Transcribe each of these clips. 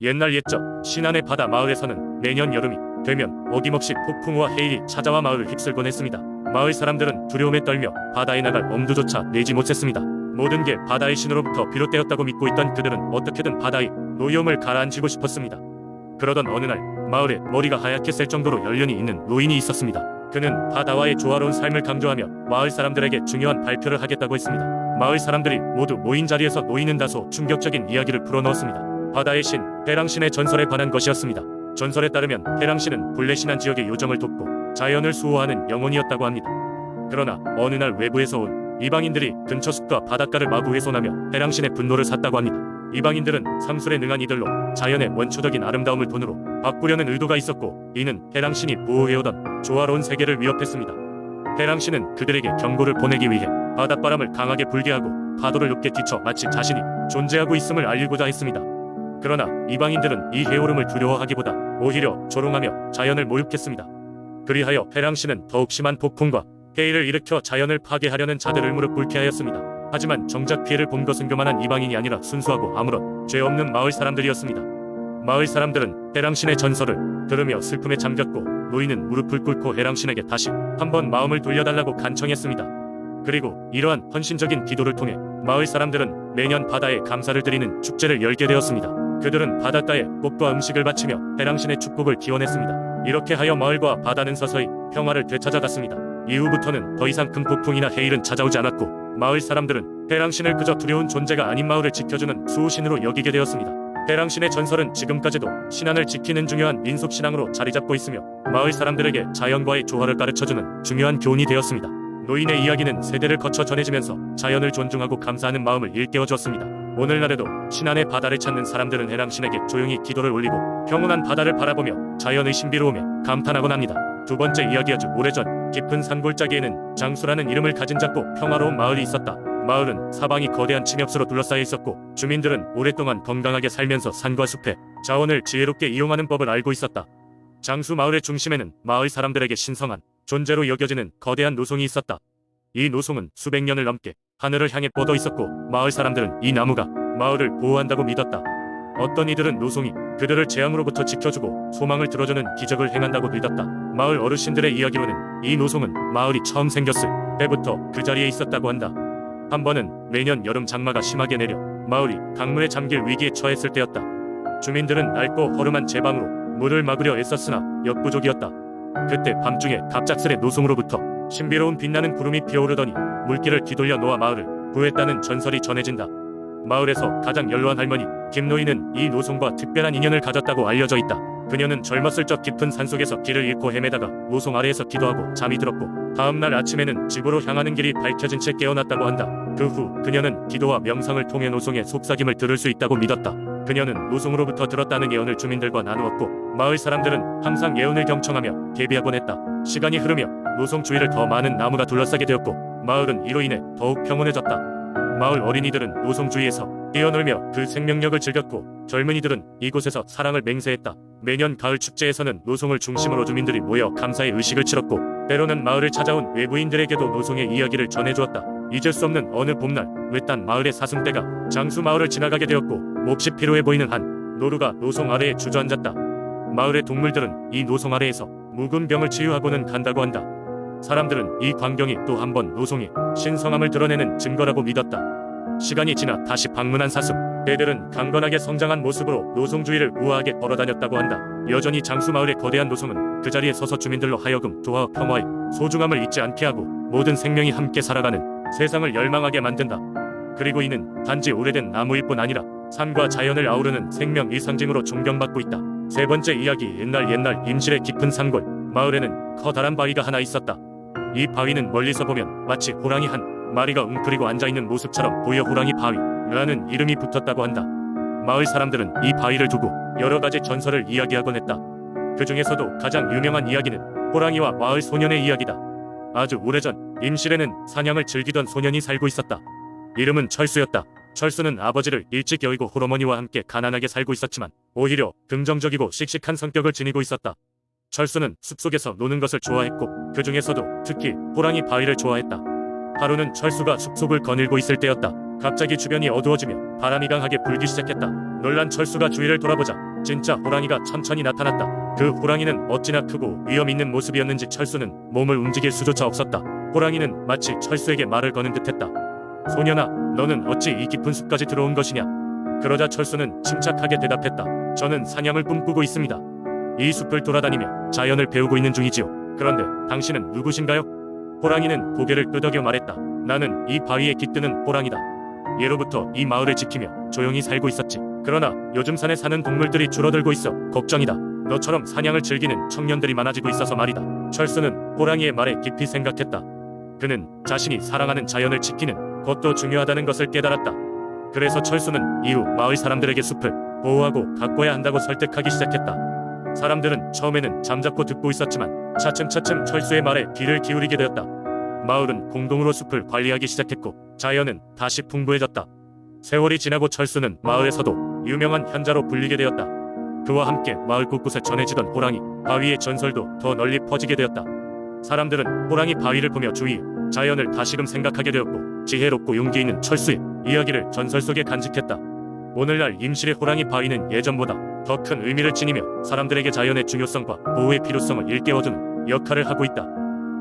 옛날 옛적 신안의 바다 마을에서는 매년 여름이 되면 어김없이 폭풍우와 해일이 찾아와 마을을 휩쓸곤 했습니다. 마을 사람들은 두려움에 떨며 바다에 나갈 엄두조차 내지 못했습니다. 모든 게 바다의 신으로부터 비롯되었다고 믿고 있던 그들은 어떻게든 바다의 노여움을 가라앉히고 싶었습니다. 그러던 어느 날 마을에 머리가 하얗게 셀 정도로 연륜이 있는 노인이 있었습니다. 그는 바다와의 조화로운 삶을 강조하며 마을 사람들에게 중요한 발표를 하겠다고 했습니다. 마을 사람들이 모두 모인 자리에서 노인은 다소 충격적인 이야기를 풀어넣었습니다. 바다의 신, 해랑신의 전설에 관한 것이었습니다. 전설에 따르면 해랑신은 불레신안 지역의 요정을 돕고 자연을 수호하는 영혼이었다고 합니다. 그러나 어느 날 외부에서 온 이방인들이 근처 숲과 바닷가를 마구 훼손하며 해랑신의 분노를 샀다고 합니다. 이방인들은 상술에 능한 이들로 자연의 원초적인 아름다움을 돈으로 바꾸려는 의도가 있었고, 이는 해랑신이 보호해오던 조화로운 세계를 위협했습니다. 해랑신은 그들에게 경고를 보내기 위해 바닷바람을 강하게 불게 하고 파도를 높게 뒤쳐 마치 자신이 존재하고 있음을 알리고자 했습니다. 그러나 이방인들은 이 해오름을 두려워하기보다 오히려 조롱하며 자연을 모욕했습니다. 그리하여 해랑신은 더욱 심한 폭풍과 해일을 일으켜 자연을 파괴하려는 자들을 무릎 꿇게 하였습니다. 하지만 정작 피해를 본 것은 교만한 이방인이 아니라 순수하고 아무런 죄 없는 마을 사람들이었습니다. 마을 사람들은 해랑신의 전설을 들으며 슬픔에 잠겼고, 노인은 무릎을 꿇고 해랑신에게 다시 한번 마음을 돌려달라고 간청했습니다. 그리고 이러한 헌신적인 기도를 통해 마을 사람들은 매년 바다에 감사를 드리는 축제를 열게 되었습니다. 그들은 바닷가에 꽃과 음식을 바치며 해랑신의 축복을 기원했습니다. 이렇게 하여 마을과 바다는 서서히 평화를 되찾아갔습니다. 이후부터는 더 이상 큰 폭풍이나 해일은 찾아오지 않았고, 마을 사람들은 해랑신을 그저 두려운 존재가 아닌 마을을 지켜주는 수호신으로 여기게 되었습니다. 해랑신의 전설은 지금까지도 신안을 지키는 중요한 민속신앙으로 자리잡고 있으며 마을 사람들에게 자연과의 조화를 가르쳐주는 중요한 교훈이 되었습니다. 노인의 이야기는 세대를 거쳐 전해지면서 자연을 존중하고 감사하는 마음을 일깨워주었습니다. 오늘날에도 신안의 바다를 찾는 사람들은 해랑신에게 조용히 기도를 올리고 평온한 바다를 바라보며 자연의 신비로움에 감탄하곤 합니다. 두 번째 이야기. 아주 오래전 깊은 산골짜기에는 장수라는 이름을 가진 작고 평화로운 마을이 있었다. 마을은 사방이 거대한 침엽수로 둘러싸여 있었고, 주민들은 오랫동안 건강하게 살면서 산과 숲의 자원을 지혜롭게 이용하는 법을 알고 있었다. 장수 마을의 중심에는 마을 사람들에게 신성한 존재로 여겨지는 거대한 노송이 있었다. 이 노송은 수백 년을 넘게 하늘을 향해 뻗어 있었고, 마을 사람들은 이 나무가 마을을 보호한다고 믿었다. 어떤 이들은 노송이 그들을 재앙으로부터 지켜주고 소망을 들어주는 기적을 행한다고 믿었다. 마을 어르신들의 이야기로는 이 노송은 마을이 처음 생겼을 때부터 그 자리에 있었다고 한다. 한 번은 매년 여름 장마가 심하게 내려 마을이 강물에 잠길 위기에 처했을 때였다. 주민들은 낡고 허름한 제방으로 물을 막으려 애썼으나 역부족이었다. 그때 밤중에 갑작스레 노송으로부터 신비로운 빛나는 구름이 피어오르더니 물길을 뒤돌려 놓아 마을을 구했다는 전설이 전해진다. 마을에서 가장 연로한 할머니 김노인은 이 노송과 특별한 인연을 가졌다고 알려져 있다. 그녀는 젊었을 적 깊은 산속에서 길을 잃고 헤매다가 노송 아래에서 기도하고 잠이 들었고, 다음날 아침에는 집으로 향하는 길이 밝혀진 채 깨어났다고 한다. 그 후 그녀는 기도와 명상을 통해 노송의 속삭임을 들을 수 있다고 믿었다. 그녀는 노송으로부터 들었다는 예언을 주민들과 나누었고, 마을 사람들은 항상 예언을 경청하며 대비하곤 했다. 시간이 흐르며 노송 주위를 더 많은 나무가 둘러싸게 되었고, 마을은 이로 인해 더욱 평온해졌다. 마을 어린이들은 노송 주위에서 뛰어놀며 그 생명력을 즐겼고, 젊은이들은 이곳에서 사랑을 맹세했다. 매년 가을 축제에서는 노송을 중심으로 주민들이 모여 감사의 의식을 치렀고, 때로는 마을을 찾아온 외부인들에게도 노송의 이야기를 전해주었다. 잊을 수 없는 어느 봄날, 외딴 마을의 사슴떼가 장수 마을을 지나가게 되었고, 몹시 피로해 보이는 한 노루가 노송 아래에 주저앉았다. 마을의 동물들은 이 노송 아래에서 묵은 병을 치유하고는 간다고 한다. 사람들은 이 광경이 또 한 번 노송의 신성함을 드러내는 증거라고 믿었다. 시간이 지나 다시 방문한 사슴 애들은 강건하게 성장한 모습으로 노송 주위를 우아하게 걸어다녔다고 한다. 여전히 장수 마을의 거대한 노송은 그 자리에 서서 주민들로 하여금 조화와 평화의 소중함을 잊지 않게 하고, 모든 생명이 함께 살아가는 세상을 열망하게 만든다. 그리고 이는 단지 오래된 나무일 뿐 아니라 산과 자연을 아우르는 생명의 상징으로 존경받고 있다. 세 번째 이야기. 옛날 임실의 깊은 산골 마을에는 커다란 바위가 하나 있었다. 이 바위는 멀리서 보면 마치 호랑이 한 마리가 웅크리고 앉아있는 모습처럼 보여 호랑이 바위라는 이름이 붙었다고 한다. 마을 사람들은 이 바위를 두고 여러 가지 전설을 이야기하곤 했다. 그 중에서도 가장 유명한 이야기는 호랑이와 마을 소년의 이야기다. 아주 오래전 임실에는 사냥을 즐기던 소년이 살고 있었다. 이름은 철수였다. 철수는 아버지를 일찍 여의고 홀어머니와 함께 가난하게 살고 있었지만 오히려 긍정적이고 씩씩한 성격을 지니고 있었다. 철수는 숲속에서 노는 것을 좋아했고, 그 중에서도 특히 호랑이 바위를 좋아했다. 하루는 철수가 숲속을 거닐고 있을 때였다. 갑자기 주변이 어두워지며 바람이 강하게 불기 시작했다. 놀란 철수가 주위를 돌아보자 진짜 호랑이가 천천히 나타났다. 그 호랑이는 어찌나 크고 위험 있는 모습이었는지 철수는 몸을 움직일 수조차 없었다. 호랑이는 마치 철수에게 말을 거는 듯했다. 소년아, 너는 어찌 이 깊은 숲까지 들어온 것이냐? 그러자 철수는 침착하게 대답했다. 저는 사냥을 꿈꾸고 있습니다. 이 숲을 돌아다니며 자연을 배우고 있는 중이지요. 그런데 당신은 누구신가요? 호랑이는 고개를 끄덕여 말했다. 나는 이 바위에 깃드는 호랑이다. 예로부터 이 마을을 지키며 조용히 살고 있었지. 그러나 요즘 산에 사는 동물들이 줄어들고 있어 걱정이다. 너처럼 사냥을 즐기는 청년들이 많아지고 있어서 말이다. 철수는 호랑이의 말에 깊이 생각했다. 그는 자신이 사랑하는 자연을 지키는 것도 중요하다는 것을 깨달았다. 그래서 철수는 이후 마을 사람들에게 숲을 보호하고 가꿔야 한다고 설득하기 시작했다. 사람들은 처음에는 잠잡고 듣고 있었지만 차츰차츰 철수의 말에 귀를 기울이게 되었다. 마을은 공동으로 숲을 관리하기 시작했고 자연은 다시 풍부해졌다. 세월이 지나고 철수는 마을에서도 유명한 현자로 불리게 되었다. 그와 함께 마을 곳곳에 전해지던 호랑이 바위의 전설도 더 널리 퍼지게 되었다. 사람들은 호랑이 바위를 보며 주위 자연을 다시금 생각하게 되었고 지혜롭고 용기 있는 철수의 이야기를 전설 속에 간직했다. 오늘날 임실의 호랑이 바위는 예전보다 더 큰 의미를 지니며 사람들에게 자연의 중요성과 보호의 필요성을 일깨워주는 역할을 하고 있다.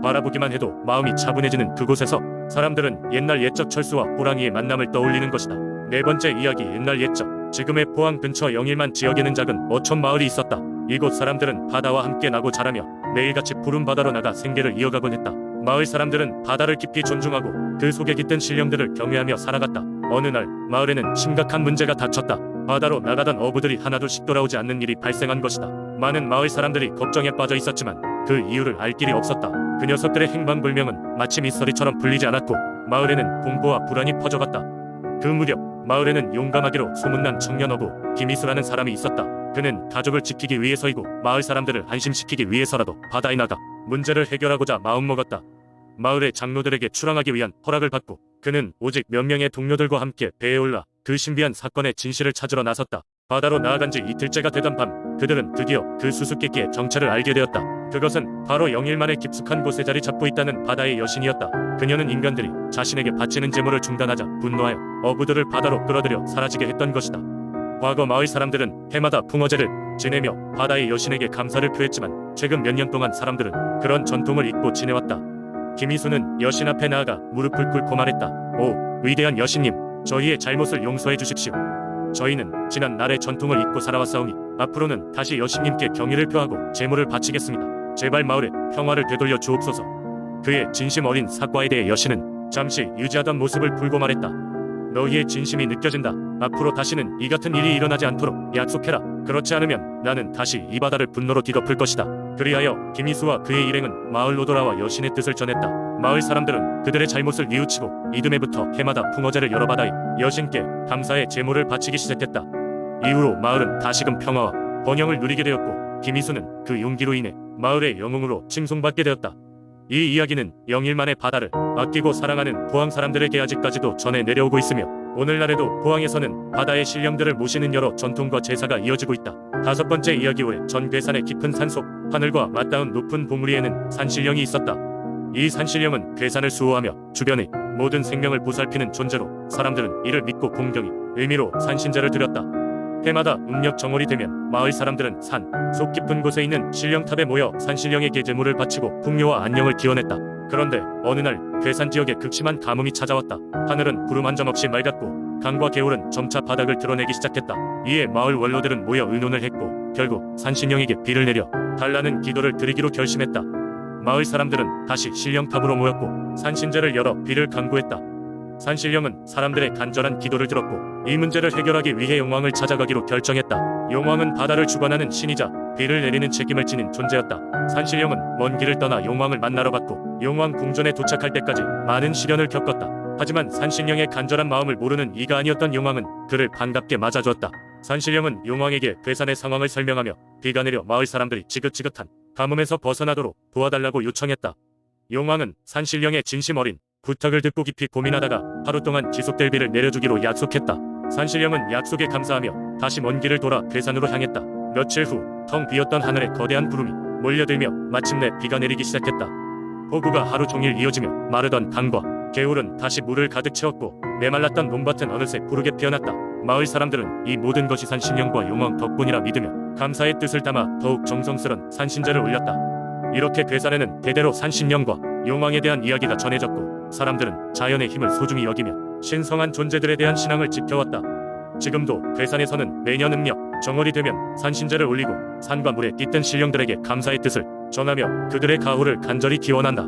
바라보기만 해도 마음이 차분해지는 그곳에서 사람들은 옛날 옛적 철수와 호랑이의 만남을 떠올리는 것이다. 네 번째 이야기. 옛날 옛적. 지금의 포항 근처 영일만 지역에는 작은 어촌 마을이 있었다. 이곳 사람들은 바다와 함께 나고 자라며 매일같이 푸른 바다로 나가 생계를 이어가곤 했다. 마을 사람들은 바다를 깊이 존중하고 그 속에 깃든 신령들을 경외하며 살아갔다. 어느 날 마을에는 심각한 문제가 닥쳤다. 바다로 나가던 어부들이 하나둘씩 돌아오지 않는 일이 발생한 것이다. 많은 마을 사람들이 걱정에 빠져 있었지만 그 이유를 알 길이 없었다. 그 녀석들의 행방불명은 마치 미스터리처럼 풀리지 않았고 마을에는 공포와 불안이 퍼져갔다. 그 무렵 마을에는 용감하기로 소문난 청년 어부 김희수라는 사람이 있었다. 그는 가족을 지키기 위해서이고 마을 사람들을 안심시키기 위해서라도 바다에 나가 문제를 해결하고자 마음먹었다. 마을의 장로들에게 출항하기 위한 허락을 받고 그는 오직 몇 명의 동료들과 함께 배에 올라 그 신비한 사건의 진실을 찾으러 나섰다. 바다로 나아간 지 이틀째가 되던 밤 그들은 드디어 그 수수께끼의 정체를 알게 되었다. 그것은 바로 영일만의 깊숙한 곳에 자리 잡고 있다는 바다의 여신이었다. 그녀는 인간들이 자신에게 바치는 제물을 중단하자 분노하여 어부들을 바다로 끌어들여 사라지게 했던 것이다. 과거 마을 사람들은 해마다 풍어제를 지내며 바다의 여신에게 감사를 표했지만 최근 몇 년 동안 사람들은 그런 전통을 잊고 지내왔다. 김희수는 여신 앞에 나아가 무릎을 꿇고 말했다. 오, 위대한 여신님, 저희의 잘못을 용서해 주십시오. 저희는 지난 날의 전통을 잊고 살아왔사오니 앞으로는 다시 여신님께 경의를 표하고 제물을 바치겠습니다. 제발 마을에 평화를 되돌려 주옵소서. 그의 진심 어린 사과에 대해 여신은 잠시 유지하던 모습을 풀고 말했다. 너희의 진심이 느껴진다. 앞으로 다시는 이 같은 일이 일어나지 않도록 약속해라. 그렇지 않으면 나는 다시 이 바다를 분노로 뒤덮을 것이다. 그리하여 김희수와 그의 일행은 마을로 돌아와 여신의 뜻을 전했다. 마을 사람들은 그들의 잘못을 뉘우치고 이듬해부터 해마다 풍어제를 여러 바다에 여신께 감사의 제물을 바치기 시작했다. 이후로 마을은 다시금 평화와 번영을 누리게 되었고 김희수는 그 용기로 인해 마을의 영웅으로 칭송받게 되었다. 이 이야기는 영일만의 바다를 아끼고 사랑하는 포항 사람들에게 아직까지도 전해 내려오고 있으며 오늘날에도 포항에서는 바다의 신령들을 모시는 여러 전통과 제사가 이어지고 있다. 다섯 번째 이야기. 오래 전 괴산의 깊은 산속 하늘과 맞닿은 높은 봉우리에는 산신령이 있었다. 이 산신령은 괴산을 수호하며 주변의 모든 생명을 보살피는 존재로 사람들은 이를 믿고 공경이 의미로 산신제를 드렸다. 해마다 음력 정월이 되면 마을 사람들은 산 속 깊은 곳에 있는 신령탑에 모여 산신령에게 제물을 바치고 풍요와 안녕을 기원했다. 그런데 어느 날 괴산 지역에 극심한 가뭄이 찾아왔다. 하늘은 구름 한 점 없이 맑았고 강과 개울은 점차 바닥을 드러내기 시작했다. 이에 마을 원로들은 모여 의논을 했고 결국 산신령에게 비를 내려 달라는 기도를 드리기로 결심했다. 마을 사람들은 다시 신령탑으로 모였고 산신제를 열어 비를 간구했다. 산신령은 사람들의 간절한 기도를 들었고 이 문제를 해결하기 위해 용왕을 찾아가기로 결정했다. 용왕은 바다를 주관하는 신이자 비를 내리는 책임을 지닌 존재였다. 산신령은 먼 길을 떠나 용왕을 만나러 갔고 용왕 궁전에 도착할 때까지 많은 시련을 겪었다. 하지만 산신령의 간절한 마음을 모르는 이가 아니었던 용왕은 그를 반갑게 맞아주었다. 산신령은 용왕에게 괴산의 상황을 설명하며 비가 내려 마을 사람들이 지긋지긋한 가뭄에서 벗어나도록 도와달라고 요청했다. 용왕은 산신령의 진심 어린 부탁을 듣고 깊이 고민하다가 하루 동안 지속될 비를 내려주기로 약속했다. 산신령은 약속에 감사하며 다시 먼 길을 돌아 괴산으로 향했다. 며칠 후 텅 비었던 하늘에 거대한 구름이 몰려들며 마침내 비가 내리기 시작했다. 폭우가 하루 종일 이어지며 마르던 강과 개울은 다시 물을 가득 채웠고 메말랐던 논밭은 어느새 푸르게 피어났다. 마을 사람들은 이 모든 것이 산신령과 용왕 덕분이라 믿으며 감사의 뜻을 담아 더욱 정성스런 산신제를 올렸다. 이렇게 괴산에는 대대로 산신령과 용왕에 대한 이야기가 전해졌고 사람들은 자연의 힘을 소중히 여기며 신성한 존재들에 대한 신앙을 지켜왔다. 지금도 괴산에서는 매년 음력 정월이 되면 산신제를 올리고 산과 물에 깃든 신령들에게 감사의 뜻을 전하며 그들의 가호를 간절히 기원한다.